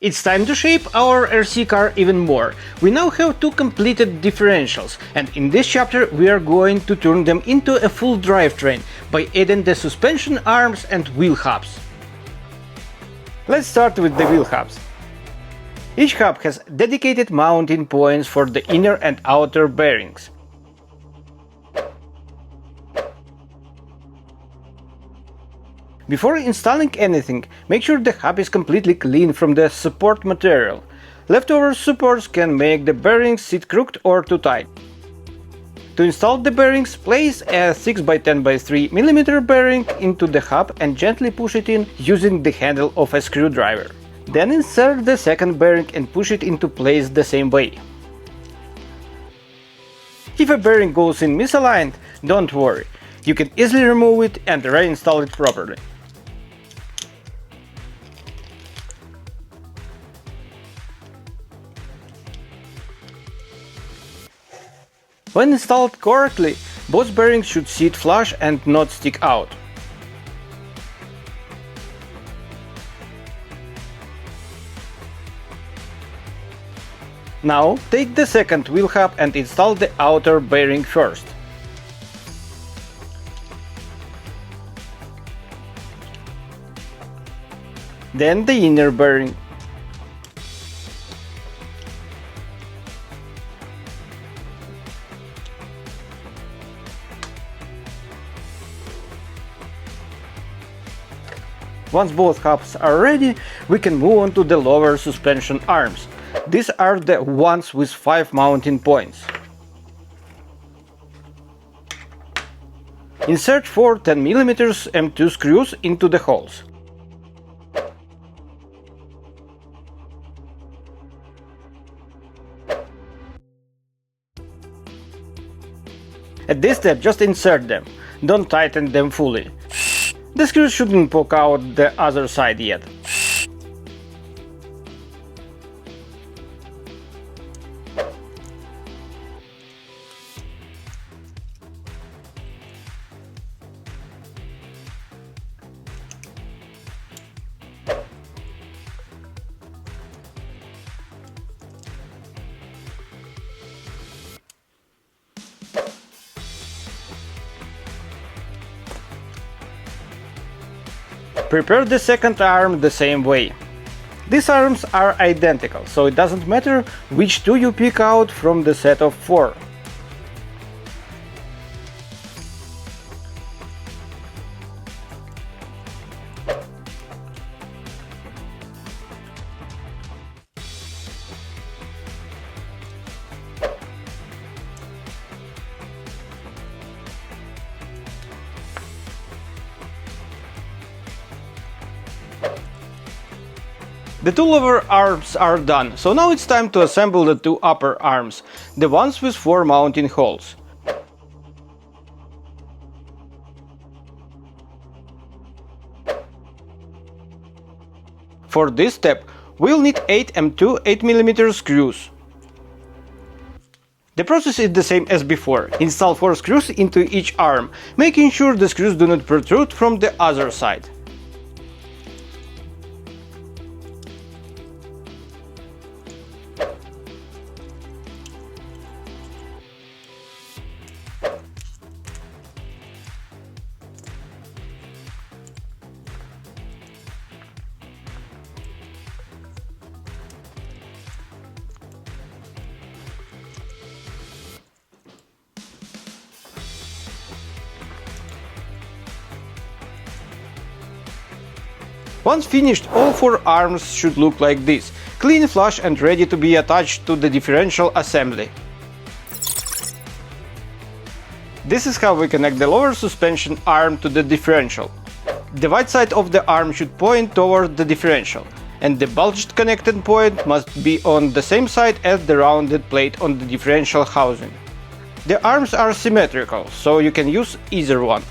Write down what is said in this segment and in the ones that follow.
It's time to shape our RC car even more. We now have two completed differentials, and in this chapter we are going to turn them into a full drivetrain by adding the suspension arms and wheel hubs. Let's start with the wheel hubs. Each hub has dedicated mounting points for the inner and outer bearings. Before installing anything, make sure the hub is completely clean from the support material. Leftover supports can make the bearings sit crooked or too tight. To install the bearings, place a 6x10x3 mm bearing into the hub and gently push it in using the handle of a screwdriver. Then insert the second bearing and push it into place the same way. If a bearing goes in misaligned, don't worry. You can easily remove it and reinstall it properly. When installed correctly, both bearings should sit flush and not stick out. Now, take the second wheel hub and install the outer bearing first. Then the inner bearing. Once both hubs are ready, we can move on to the lower suspension arms. These are the ones with 5 mounting points. Insert 4 10 mm M2 screws into the holes. At this step, just insert them. Don't tighten them fully. The screws shouldn't poke out the other side yet. Prepare the second arm the same way. These arms are identical, so it doesn't matter which two you pick out from the set of 4. The two lower arms are done, so now it's time to assemble the two upper arms, the ones with 4 mounting holes. For this step, we'll need 8 M2 8 mm screws. The process is the same as before. Install 4 screws into each arm, making sure the screws do not protrude from the other side. Once finished, all 4 arms should look like this, clean, flush and ready to be attached to the differential assembly. This is how we connect the lower suspension arm to the differential. The white side of the arm should point toward the differential, and the bulged connecting point must be on the same side as the rounded plate on the differential housing. The arms are symmetrical, so you can use either one.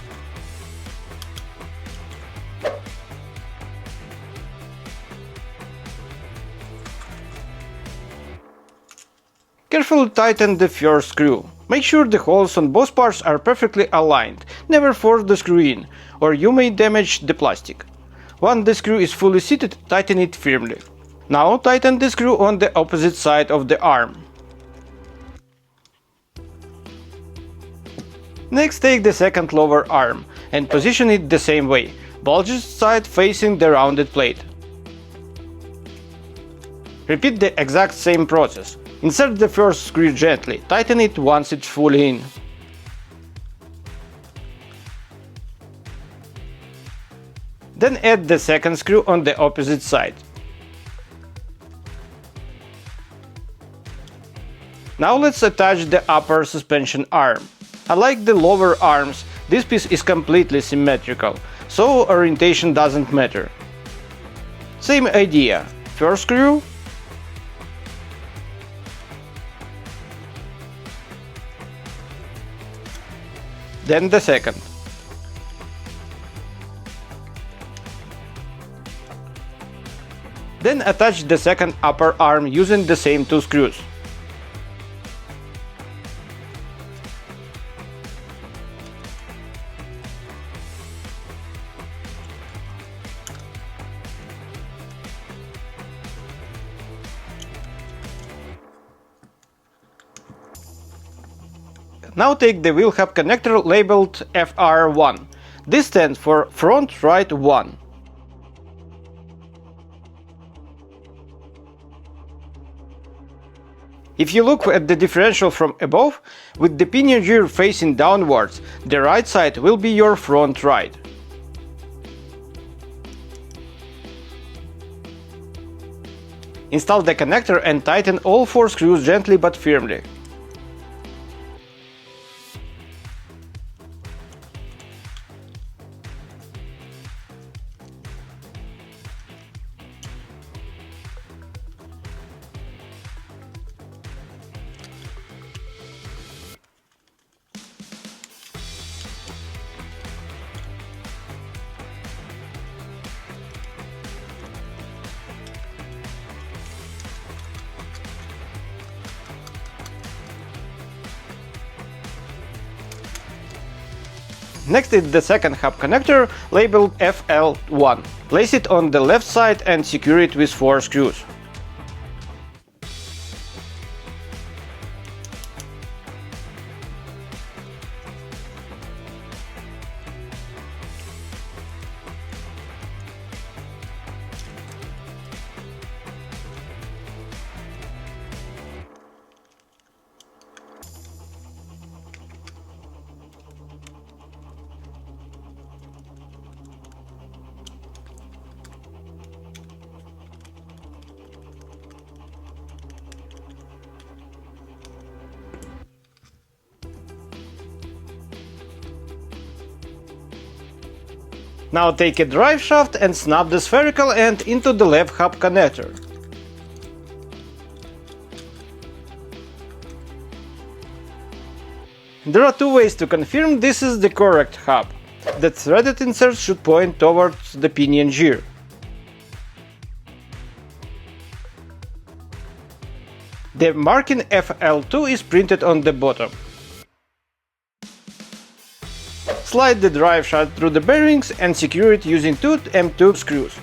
Carefully tighten the first screw. Make sure the holes on both parts are perfectly aligned. Never force the screw in, or you may damage the plastic. Once the screw is fully seated, tighten it firmly. Now tighten the screw on the opposite side of the arm. Next, take the second lower arm and position it the same way, bulged side facing the rounded plate. Repeat the exact same process. Insert the first screw gently, tighten it once it's fully in. Then add the second screw on the opposite side. Now let's attach the upper suspension arm. Unlike the lower arms, this piece is completely symmetrical, so orientation doesn't matter. Same idea. First screw, then the second. Then attach the second upper arm using the same two screws. Now take the wheel hub connector labeled FR1. This stands for front right 1. If you look at the differential from above, with the pinion gear facing downwards, the right side will be your front right. Install the connector and tighten all 4 screws gently but firmly. Next is the second hub connector labeled FL1. Place it on the left side and secure it with 4 screws. Now take a drive shaft and snap the spherical end into the left hub connector. There are 2 ways to confirm this is the correct hub. The threaded insert should point towards the pinion gear. The marking FL2 is printed on the bottom. Slide the drive shaft through the bearings and secure it using 2 M2 screws.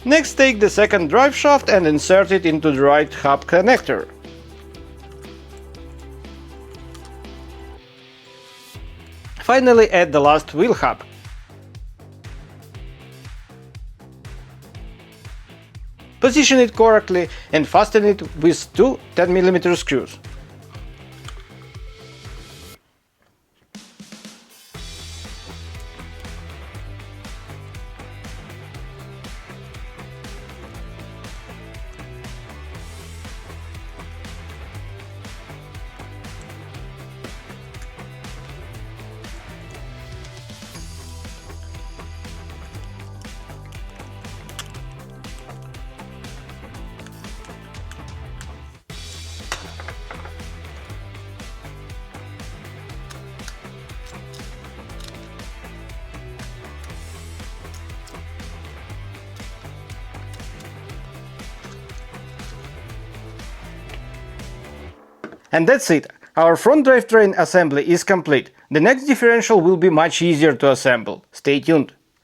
Next, take the second drive shaft and insert it into the right hub connector. Finally, add the last wheel hub. position it correctly and fasten it with two 10mm screws. And that's it. Our front drivetrain assembly is complete. The next differential will be much easier to assemble. Stay tuned.